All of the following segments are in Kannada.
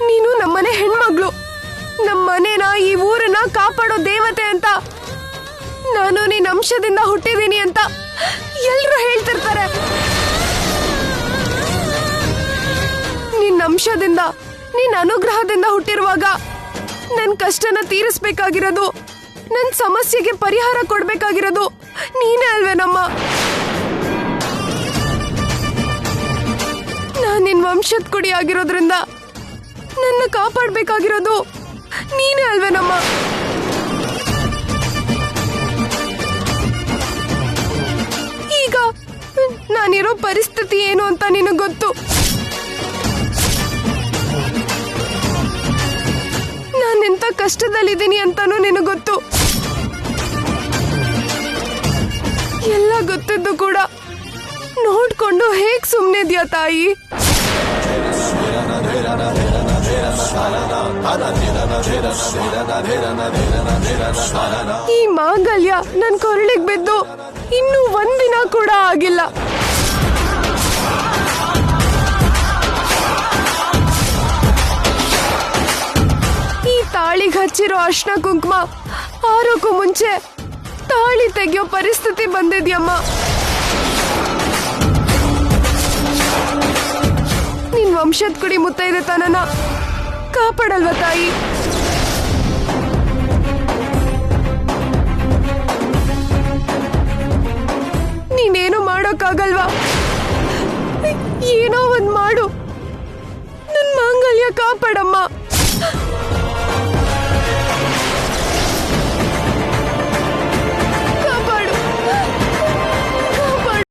ನೀನು ನಮ್ಮನೆ ಹೆಣ್ಮಗಳು, ನಮ್ಮನೆನ ಈ ಊರನ್ನ ಕಾಪಾಡೋ ದೇವತೆ ಅಂತ. ನಾನು ನಿನ್ನ ಅಂಶದಿಂದ ಹುಟ್ಟಿದೀನಿ ಅಂತ ಎಲ್ರು ಹೇಳ್ತಿರ್ತಾರೆ. ನಿನ್ನ ಅಂಶದಿಂದ, ನಿನ್ನ ಅನುಗ್ರಹದಿಂದ ಹುಟ್ಟಿರುವಾಗ ನನ್ ಕಷ್ಟನ ತೀರಿಸ್ಬೇಕಾಗಿರೋದು, ನನ್ ಸಮಸ್ಯೆಗೆ ಪರಿಹಾರ ಕೊಡ್ಬೇಕಾಗಿರೋದು ನೀನೇ ಅಲ್ವೇನಮ್ಮ? ನಾನ್ ನಿನ್ ವಂಶದ ಕುಡಿ ಆಗಿರೋದ್ರಿಂದ ನನ್ನ ಕಾಪಾಡ್ಬೇಕಾಗಿರೋದು ನೀನೇ ಅಲ್ವೇನಮ್ಮ? ಈಗ ನಾನಿರೋ ಪರಿಸ್ಥಿತಿ ಏನು ಅಂತ ನಿನಗೆ ಗೊತ್ತು. ನಾನೆಂತ ಕಷ್ಟದಲ್ಲಿದ್ದೀನಿ ಅಂತಾನೂ ನಿನಗೆ ಗೊತ್ತು. ಎಲ್ಲ ಗೊತ್ತಿದ್ದು ಕೂಡ ನೋಡ್ಕೊಂಡು ಹೇಗ್ ಸುಮ್ನೆ ಇದ್ಯಾ ತಾಯಿ? ಈ ಮಾಂಗಲ್ಯ ನನ್ ಕೊರಳಿಗೆ ಬಿದ್ದು ಇನ್ನೂ ಒಂದಿನ ಕೂಡ ಆಗಿಲ್ಲ. ಈ ತಾಳಿಗೆ ಹಚ್ಚಿರೋ ಅರ್ಶನ ಕುಂಕುಮ ಆರೋಕ್ಕೂ ಮುಂಚೆ ತಾಳಿ ತೆಗೆಯೋ ಪರಿಸ್ಥಿತಿ ಬಂದಿದ್ಯಮ್ಮ. ನಿನ್ ವಂಶದ ಕುಡಿ ಮುತ್ತೈದೆ ತನನ ಕಾಪಾಡಲ್ವ ತಾಯಿ? ನೀನೇನು ಮಾಡೋಕ್ಕಾಗಲ್ವಾ? ಏನೋ ಒಂದ್ ಮಾಡು, ನನ್ ಮಾಂಗಲ್ಯ ಕಾಪಾಡಮ್ಮ. ಕಾಪಾಡು, ಕಾಪಾಡು.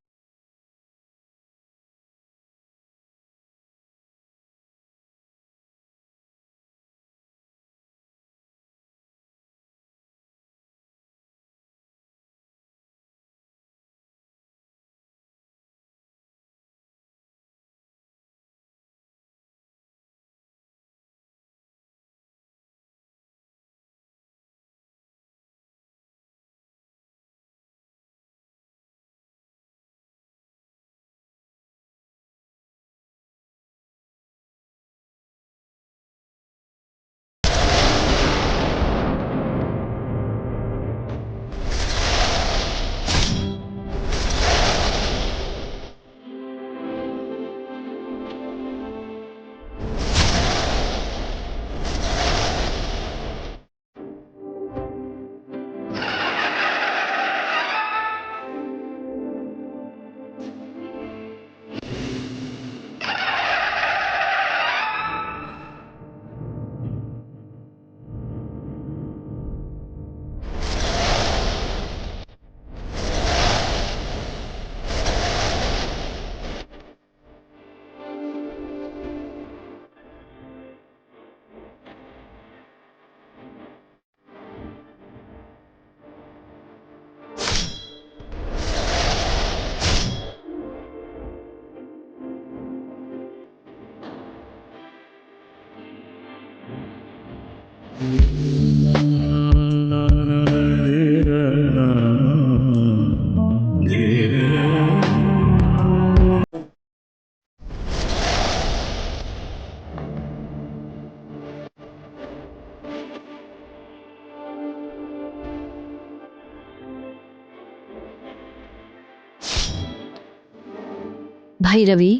ಭೈರವಿ,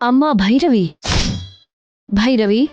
ಅಮ್ಮ ಭೈರವಿ, ಭೈರವಿ.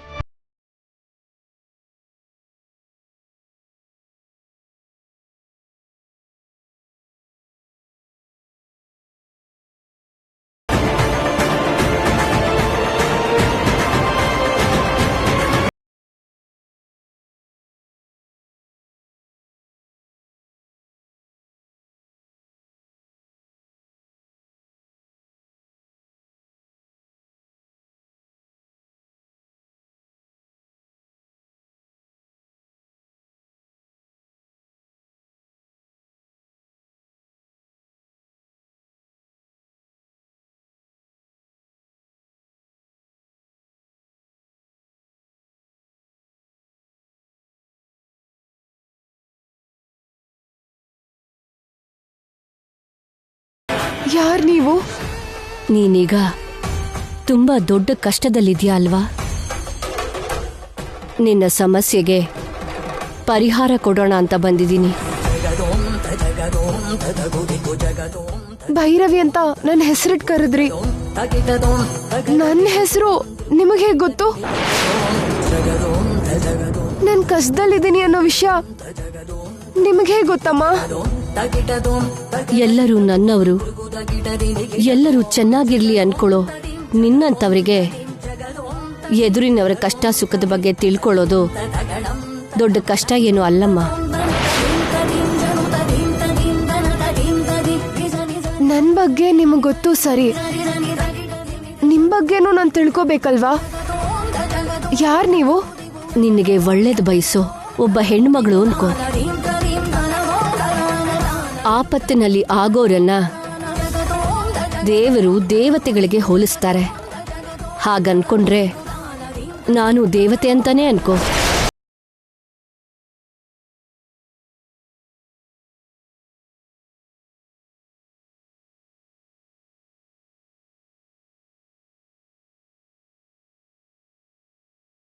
ಯಾರ್ ನೀವು? ನೀನೀಗ ತುಂಬಾ ದೊಡ್ಡ ಕಷ್ಟದಲ್ಲಿದ್ಯಾ ಅಲ್ವಾ? ನಿನ್ನ ಸಮಸ್ಯೆಗೆ ಪರಿಹಾರ ಕೊಡೋಣ ಅಂತ ಬಂದಿದ್ದೀನಿ. ಭೈರವಿ ಅಂತ ನನ್ನ ಹೆಸರಿಟ್ ಕರೆದ್ರಿ. ನನ್ನ ಹೆಸರು ನಿಮಗೆ ಹೇಗೆ ಗೊತ್ತು? ನಾನು ಕಷ್ಟದಲ್ಲಿದ್ದೀನಿ ಅನ್ನೋ ವಿಷಯ ನಿಮಗೆ ಹೇಗೆ ಗೊತ್ತಮ್ಮ? ಎಲ್ಲರೂ ನನ್ನವರು, ಎಲ್ಲರೂ ಚೆನ್ನಾಗಿರ್ಲಿ ಅನ್ಕೊಳ್ಳೋ ನಿನ್ನಂತವರಿಗೆ ಎದುರಿನವರ ಕಷ್ಟ ಸುಖದ ಬಗ್ಗೆ ತಿಳ್ಕೊಳ್ಳೋದು ದೊಡ್ಡ ಕಷ್ಟ ಏನು ಅಲ್ಲಮ್ಮ. ನನ್ನ ಬಗ್ಗೆ ನಿಮಗೆ ಗೊತ್ತು ಸರಿ, ನಿಮ್ ಬಗ್ಗೆನೂ ನಾನು ತಿಳ್ಕೋಬೇಕಲ್ವಾ? ಯಾರ್ ನೀವು? ನಿನಗೆ ಒಳ್ಳೇದು ಬಯಸೋ ಒಬ್ಬ ಹೆಣ್ಮಗಳು ಅನ್ಕೋ. ಆಪತ್ತಿನಲ್ಲಿ ಆಗೋರನ್ನ ದೇವರು ದೇವತೆಗಳಿಗೆ ಹೋಲಿಸ್ತಾರೆ. ಹಾಗನ್ಕೊಂಡ್ರೆ ನಾನು ದೇವತೆ ಅಂತಾನೆ ಅನ್ಕೋ.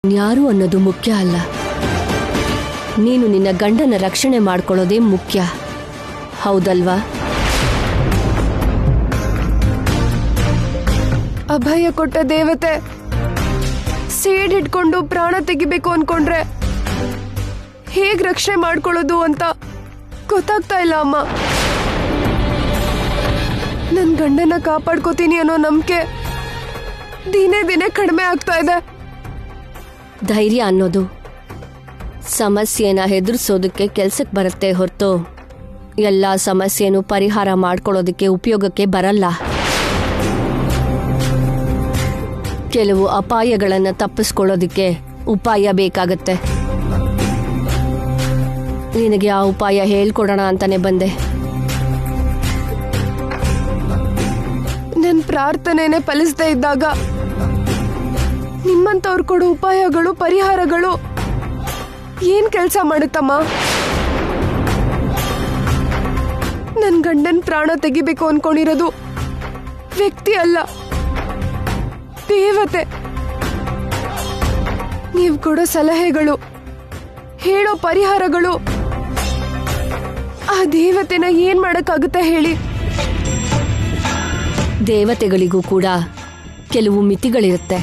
ಯಾರು ಅನ್ನೋದು ಮುಖ್ಯ ಅಲ್ಲ, ನೀನು ನಿನ್ನ ಗಂಡನ ರಕ್ಷಣೆ ಮಾಡ್ಕೊಳ್ಳೋದೇ ಮುಖ್ಯ, ಹೌದಲ್ವಾ? ಅಭಯ ಕೊಟ್ಟ ದೇವತೆ ಸೇಡ್ ಹಿಡ್ಕೊಂಡು ಪ್ರಾಣ ತೆಗಿಬೇಕು ಅನ್ಕೊಂಡ್ರೆ ಹೇಗ್ ರಕ್ಷಣೆ ಮಾಡ್ಕೊಳ್ಳೋದು ಅಂತ ಗೊತ್ತಾಗ್ತಾ ಇಲ್ಲ ಅಮ್ಮ. ನನ್ ಗಂಡನ ಕಾಪಾಡ್ಕೋತೀನಿ ಅನ್ನೋ ನಂಬಿಕೆ ದಿನೇ ದಿನೇ ಕಡಿಮೆ ಆಗ್ತಾ ಇದೆ. ಧೈರ್ಯ ಅನ್ನೋದು ಸಮಸ್ಯೆನ ಹೆದರ್ಸೋದಕ್ಕೆ ಕೆಲ್ಸಕ್ಕೆ ಬರುತ್ತೆ ಹೊರತು ಎಲ್ಲ ಸಮಸ್ಯೆನೂ ಪರಿಹಾರ ಮಾಡ್ಕೊಳ್ಳೋದಕ್ಕೆ ಉಪಯೋಗಕ್ಕೆ ಬರಲ್ಲ. ಕೆಲವು ಅಪಾಯಗಳನ್ನು ತಪ್ಪಿಸ್ಕೊಳ್ಳೋದಕ್ಕೆ ಉಪಾಯ ಬೇಕಾಗತ್ತೆ. ನಿನಗೆ ಆ ಉಪಾಯ ಹೇಳ್ಕೊಡೋಣ ಅಂತಾನೆ ಬಂದೆ. ನನ್ನ ಪ್ರಾರ್ಥನೆನೇ ಫಲಿಸದೇ ಇದ್ದಾಗ ನಿಮ್ಮಂತವ್ರು ಕೊಡೋ ಉಪಾಯಗಳು ಪರಿಹಾರಗಳು ಏನ್ ಕೆಲಸ ಮಾಡುತ್ತಮ್ಮ? ನನ್ ಗಂಡನ್ ಪ್ರಾಣ ತೆಗಿಬೇಕು ಅನ್ಕೊಂಡಿರೋದು ವ್ಯಕ್ತಿ ಅಲ್ಲ, ದೇವತೆ. ನೀವು ಕೊಡೋ ಸಲಹೆಗಳು, ಹೇಳೋ ಪರಿಹಾರಗಳು ಆ ದೇವತೆನ ಏನ್ ಮಾಡಕ್ಕಾಗುತ್ತೆ ಹೇಳಿ? ದೇವತೆಗಳಿಗೂ ಕೂಡ ಕೆಲವು ಮಿತಿಗಳಿರುತ್ತೆ.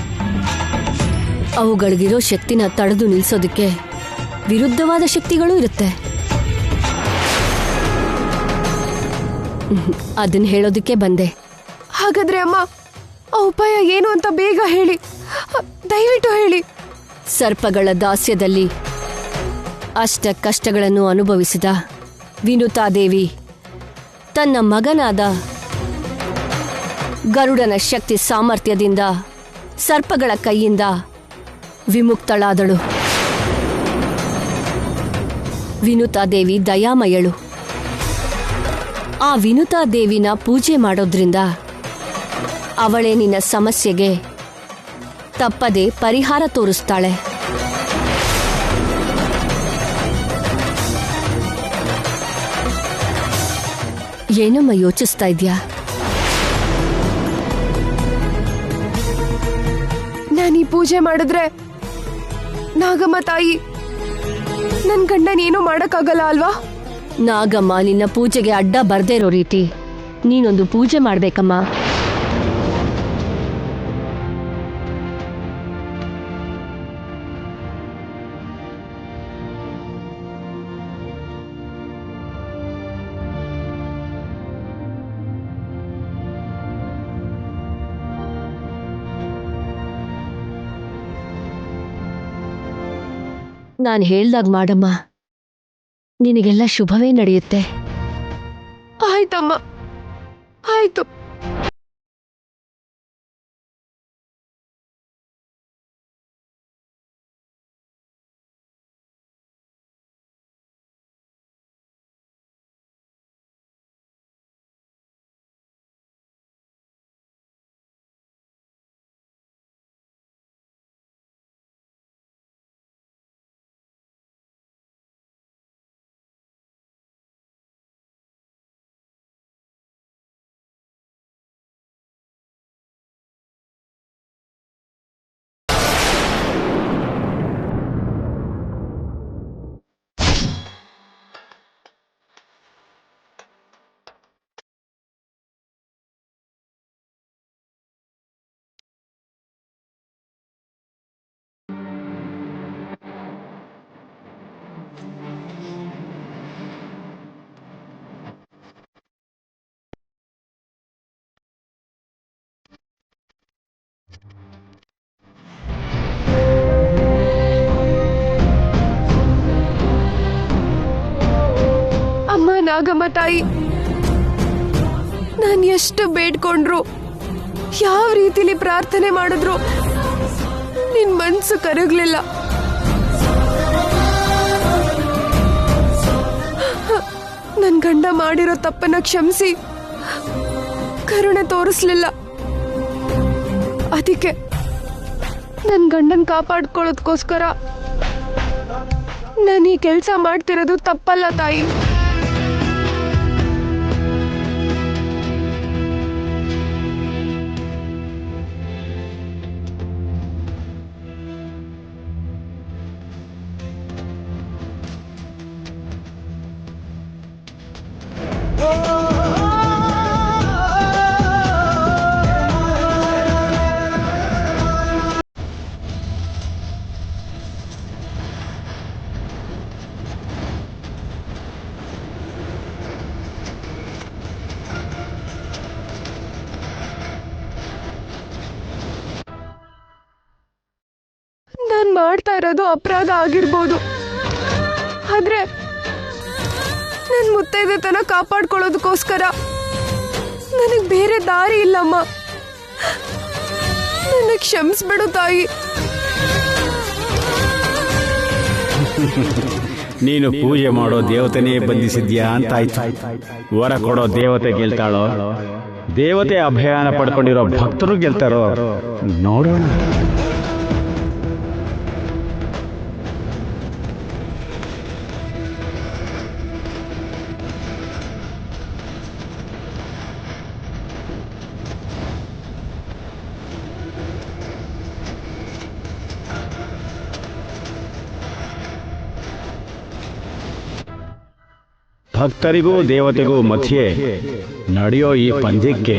ಅವುಗಳಿಗಿರೋ ಶಕ್ತಿನ ತಡೆದು ನಿಲ್ಸೋದಕ್ಕೆ ವಿರುದ್ಧವಾದ ಶಕ್ತಿಗಳು ಇರುತ್ತೆ. ಅದನ್ನ ಹೇಳೋದಕ್ಕೆ ಬಂದೆ. ಹಾಗಾದ್ರೆ ಅಮ್ಮ, ಆ ಉಪಾಯ ಏನು ಅಂತ ಬೇಗ ಹೇಳಿ, ದಯವಿಟ್ಟು ಹೇಳಿ. ಸರ್ಪಗಳ ದಾಸ್ಯದಲ್ಲಿ ಅಷ್ಟ ಕಷ್ಟಗಳನ್ನು ಅನುಭವಿಸಿದ ವಿನುತಾದೇವಿ ತನ್ನ ಮಗನಾದ ಗರುಡನ ಶಕ್ತಿ ಸಾಮರ್ಥ್ಯದಿಂದ ಸರ್ಪಗಳ ಕೈಯಿಂದ ವಿಮುಕ್ತಳಾದಳು. ವಿನುತಾದೇವಿ ದಯಾಮಯಳು. ಆ ವಿನುತಾದೇವಿನ ಪೂಜೆ ಮಾಡೋದ್ರಿಂದ ಅವಳೇ ನಿನ್ನ ಸಮಸ್ಯೆಗೆ ತಪ್ಪದೆ ಪರಿಹಾರ ತೋರಿಸ್ತಾಳೆ. ಏನಮ್ಮ ಯೋಚಿಸ್ತಾ ಇದ್ಯಾ? ನಾನೀ ಪೂಜೆ ಮಾಡಿದ್ರೆ ನಾಗಮ್ಮ ತಾಯಿ ನನ್ ಗಂಡನೇನೂ ಮಾಡಕ್ಕಾಗಲ್ಲ ಅಲ್ವಾ? ನಾಗಮ್ಮ ನಿನ್ನ ಪೂಜೆಗೆ ಅಡ್ಡ ಬರ್ದೇ ಇರೋ ರೀತಿ ನೀನೊಂದು ಪೂಜೆ ಮಾಡ್ಬೇಕಮ್ಮ. ನಾನು ಹೇಳ್ದಾಗ ಮಾಡಮ್ಮ, ನಿನಗೆಲ್ಲ ಶುಭವೇ ನಡೆಯುತ್ತೆ. ಆಯ್ತಮ್ಮ, ಆಯ್ತು. ನಾಗಮ್ಮ ತಾಯಿ, ನಾನು ಎಷ್ಟು ಬೇಡ್ಕೊಂಡ್ರು, ಯಾವ ರೀತಿಲಿ ಪ್ರಾರ್ಥನೆ ಮಾಡಿದ್ರು ನಿನ್ ಮನ್ಸು ಕರಗ್ಲಿಲ್ಲ. ನನ್ ಗಂಡ ಮಾಡಿರೋ ತಪ್ಪನ್ನ ಕ್ಷಮಿಸಿ ಕರುಣೆ ತೋರಿಸ್ಲಿಲ್ಲ. ಅದಕ್ಕೆ ನನ್ ಗಂಡನ್ ಕಾಪಾಡ್ಕೊಳ್ಳೋದಕ್ಕೋಸ್ಕರ ನಾನು ಈ ಕೆಲಸ ಮಾಡ್ತಿರೋದು ತಪ್ಪಲ್ಲ ತಾಯಿ. ನಾನ್ ಮಾಡ್ತಾ ಇರೋದು ಅಪರಾಧ ಆಗಿರ್ಬೋದು, ಆದ್ರೆ ನನ್ ಮುತ್ತೈದೆತನ ಕಾಪಾಡ್ಕೊಳ್ಳೋದಕ್ಕೋಸ್ಕರ ನನಗ್ ಬೇರೆ ದಾರಿ ಇಲ್ಲಮ್ಮ. ನನಗ್ ಕ್ಷಮಿಸ್ಬಿಡು ತಾಯಿ. ನೀನು ಪೂಜೆ ಮಾಡೋ ದೇವತೆನೇ ಬಂಧಿಸಿದ್ಯಾ ಅಂತಾಯ್ತು. ವರ ಕೊಡೋ ದೇವತೆ ಗೆಲ್ತಾಳೋ, ದೇವತೆ ಅಭಯಾನ ಪಡ್ಕೊಂಡಿರೋ ಭಕ್ತರು ಗೆಲ್ತಾರೋ ನೋಡೋಣ. ಭಕ್ತರಿಗೂ ದೇವತೆಗೂ ಮಧ್ಯೆ ನಡೆಯೋ ಈ ಪಂದ್ಯಕ್ಕೆ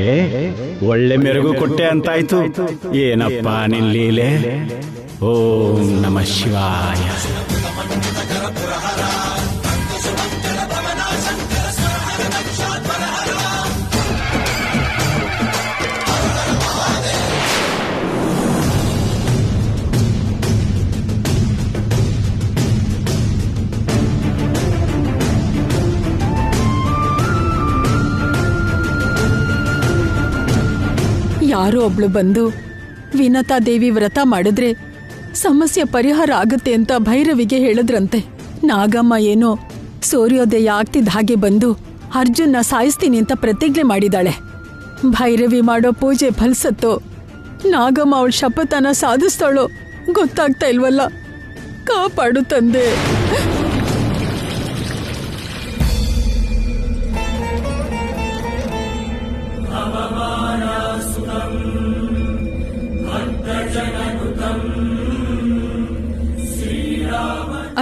ಒಳ್ಳೆ ಮೆರುಗು ಕೊಟ್ಟೆ ಅಂತಾಯ್ತು. ಏನಪ್ಪ ನಿನ್ ಲೀಲೆ? ಓಂ ನಮಃ ಶಿವಾಯ. ಯಾರೋ ಒಬ್ಳು ಬಂದು ವಿನತಾ ದೇವಿ ವ್ರತ ಮಾಡಿದ್ರೆ ಸಮಸ್ಯೆ ಪರಿಹಾರ ಆಗುತ್ತೆ ಅಂತ ಭೈರವಿಗೆ ಹೇಳಿದ್ರಂತೆ. ನಾಗಮ್ಮ ಏನೋ ಸೂರ್ಯೋದಯ ಆಗ್ತಿದ್ದ ಹಾಗೆ ಬಂದು ಅರ್ಜುನ್ನ ಸಾಯಿಸ್ತೀನಿ ಅಂತ ಪ್ರತಿಜ್ಞೆ ಮಾಡಿದಾಳೆ. ಭೈರವಿ ಮಾಡೋ ಪೂಜೆ ಫಲಿಸತ್ತೋ, ನಾಗಮ್ಮ ಅವಳ ಶಪಥನ ಸಾಧಿಸ್ತಾಳೋ ಗೊತ್ತಾಗ್ತಾ ಇಲ್ವಲ್ಲ. ಕಾಪಾಡು ತಂದೆ.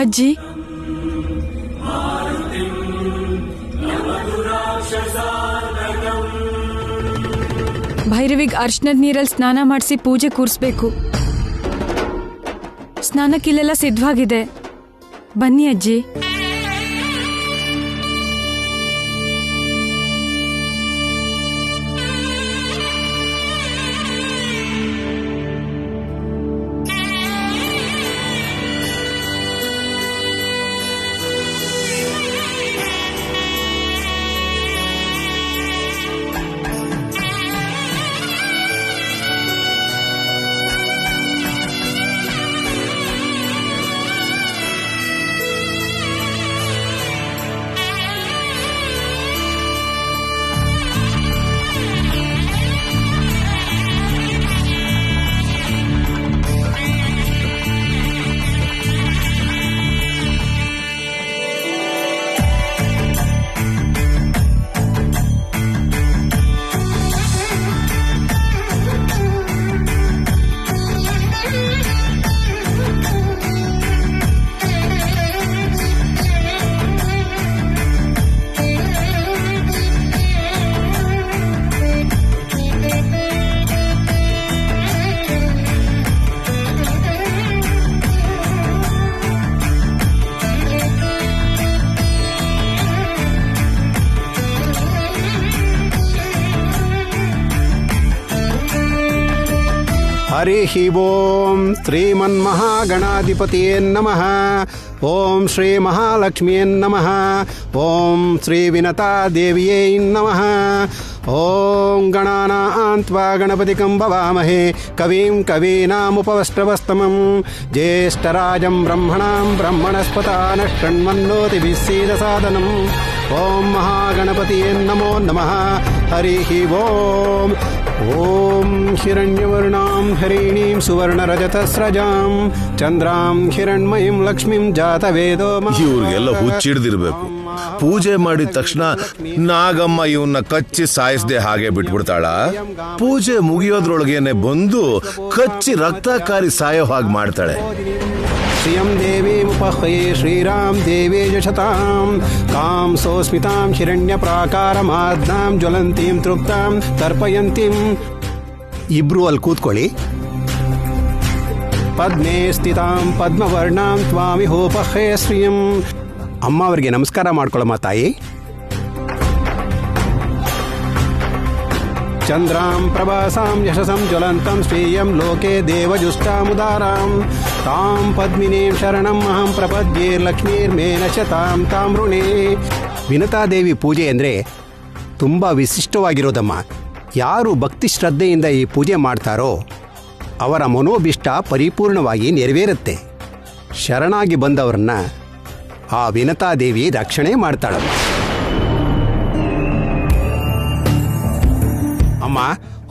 ಅಜ್ಜಿ, ಭೈರವಿಗ್ ಅರ್ಶನದ ನೀರಲ್ಲಿ ಸ್ನಾನ ಮಾಡಿಸಿ ಪೂಜೆ ಕೂರಿಸ್ಬೇಕು. ಸ್ನಾನಕ್ಕಿಲ್ಲೆಲ್ಲ ಸಿದ್ಧವಾಗಿದೆ, ಬನ್ನಿ ಅಜ್ಜಿ. ಹರಿ ಓಂ ಶ್ರೀಮನ್ಮಹಾಗಣಾಧಿಪತಿಯೇ ನಮಃ. ಓಂ ಶ್ರೀ ಮಹಾಲಕ್ಷ್ಮಿಯೇ ನಮಃ. ಓಂ ಶ್ರೀ ವಿನತಾ ದೇವಿಯೇ ನಮಃ. ಓಂ ಗಣಾನಾಂ ತ್ವಾ ಗಣಪತಿಂ ಭವಾಮಹೇ ಕವಿಂ ಕವೀನಾಮುಪವಸ್ತ್ರವಸ್ತಮಂ ಜ್ಯೇಷ್ಠರಾಜಂ ಬ್ರಹ್ಮಣಾಂ ಬ್ರಹ್ಮಣಸ್ಪತಾನ ಶೃಣ್ವನ್ನೋತಿಭಿಃ ಸೀದಸಾದನಂ. ಓಂ ಮಹಾಗಣಪತಿಯೇ ನಮೋ ನಮಃ. ಹರಿ ಓಂ. ಓಂ ಹಿರಣ್ಯವರ್ಣಾಂ ಹರಿಣೀಂ ಸುವರ್ಣರಜತಸ್ರಜಾಂ ಚಂದ್ರಾಂ ಹಿರಣ್ಮಯೀಂ ಲಕ್ಷ್ಮೀಂ ಜಾತವೇದೋ. ಇವ್ರಿಗೆಲ್ಲ ಹುಚ್ಚಿಡ್ದಿರ್ಬೇಕು. ಪೂಜೆ ಮಾಡಿದ ತಕ್ಷಣ ನಾಗಮ್ಮ ಇವನ್ನ ಕಚ್ಚಿ ಸಾಯಿಸದೆ ಹಾಗೆ ಬಿಟ್ಬಿಡ್ತಾಳ? ಪೂಜೆ ಮುಗಿಯೋದ್ರೊಳಗೇನೆ ಬಂದು ಕಚ್ಚಿ ರಕ್ತಕಾರಿ ಸಾಯೋ ಹಾಗೆ ಮಾಡ್ತಾಳೆ. ಶ್ರಿಯಂ ದೇವೀಮುಪಹ್ವಯೇ ಶ್ರೀರಾಮ್ ದೇವೇ ಯಶತಾಂ ಕಾಂ ಸೋಸ್ಮಿತಾಂ ಹಿರಣ್ಯ ಪ್ರಾಕಾರಮಾದ್ನಾಂ ಜ್ವಲಂತೀಂ ತೃಪ್ತಾಂ ತರ್ಪಯಂತೀಂ. ಇಬ್ರು ಅಲ್ಲಿ ಕೂತ್ಕೊಳ್ಳಿ. ಪದ್ಮೇ ಸ್ಥಿತಾಂ ಪದ್ಮವರ್ಣಾಂ ತ್ವಾಮಿಹೋಪಹ್ವೇ ಶ್ರಿಯಂ. ಅಮ್ಮ ಅವರಿಗೆ ನಮಸ್ಕಾರ ಮಾಡ್ಕೊಳ್ಳಮ್ಮ ತಾಯಿ. ಚಂದ್ರಾಂ ಪ್ರಭಾಸಾಂ ಯಶಸಂ ಜ್ವಲಂತಂ ಶ್ರೇಯಂ ಲೋಕೆ ದೇವಜುಷ್ಟಾಮುದಾರಾಂ ತಾಂ ಪದ್ಮಿನೀಂ ಶರಣಂ ಅಹಂ ಪ್ರಪದ್ಯೆ ಲಕ್ಷ್ಮೀರ್ಮೇನ ಚ ತಾಂ ತಾಂ ಋಣೇ. ವಿನತಾದೇವಿ ಪೂಜೆ ಅಂದರೆ ತುಂಬ ವಿಶಿಷ್ಟವಾಗಿರೋದಮ್ಮ. ಯಾರು ಭಕ್ತಿ ಶ್ರದ್ಧೆಯಿಂದ ಈ ಪೂಜೆ ಮಾಡ್ತಾರೋ ಅವರ ಮನೋಭಿಷ್ಟ ಪರಿಪೂರ್ಣವಾಗಿ ನೆರವೇರುತ್ತೆ. ಶರಣಾಗಿ ಬಂದವರನ್ನ ಆ ವಿನತಾದೇವಿ ರಕ್ಷಣೆ ಮಾಡ್ತಾಳಮ್ಮ. ಅಮ್ಮ,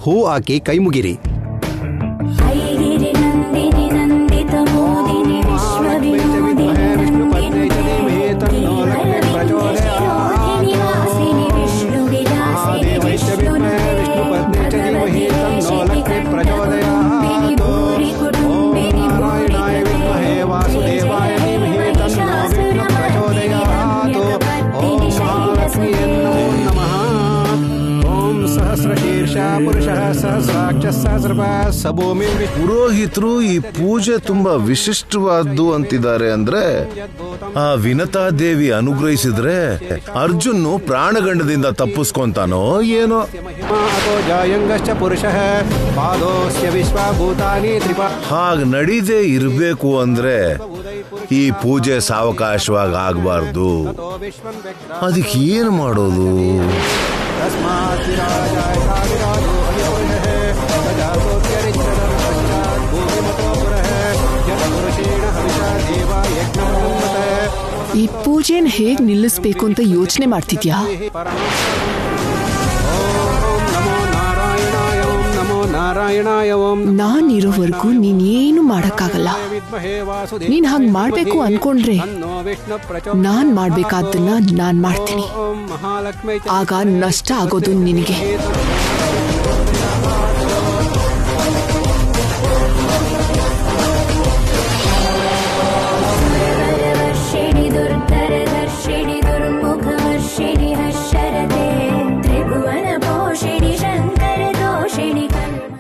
ಹೂ ಹಾಕಿ ಕೈ ಮುಗಿರಿ. ಪುರೋಹಿತರು ಈ ಪೂಜೆ ತುಂಬಾ ವಿಶಿಷ್ಟವಾದ್ದು ಅಂತಿದ್ದಾರೆ. ಅಂದ್ರೆ ಆ ವಿನತಾದೇವಿ ಅನುಗ್ರಹಿಸಿದ್ರೆ ಅರ್ಜುನ್ ಪ್ರಾಣಗಂಡದಿಂದ ತಪ್ಪಿಸ್ಕೊಂತಾನೋ ಏನೋ. ಹಾಗ ನಡೀದೇ ಇರ್ಬೇಕು ಅಂದ್ರೆ ಈ ಪೂಜೆ ಸಾವಕಾಶವಾಗಿ ಆಗ್ಬಾರ್ದು. ಅದಕ್ಕೆ ಏನು ಮಾಡೋದು? ಈ ಪೂಜೆನ ಹೇಗ್ ನಿಲ್ಲಿಸ್ಬೇಕು ಅಂತ ಯೋಚನೆ ಮಾಡ್ತಿದ್ಯಾ? ನಾನಿರೋವರೆಗೂ ನೀನೇನು ಮಾಡಕ್ಕಾಗಲ್ಲ. ನೀನ್ ಹಂಗ್ ಮಾಡ್ಬೇಕು ಅನ್ಕೊಂಡ್ರೆ ನಾನ್ ಮಾಡ್ಬೇಕಾದ್ದನ್ನ ನಾನ್ ಮಾಡ್ತೀನಿ. ಆಗ ನಷ್ಟ ಆಗೋದು ನಿನಗೆ.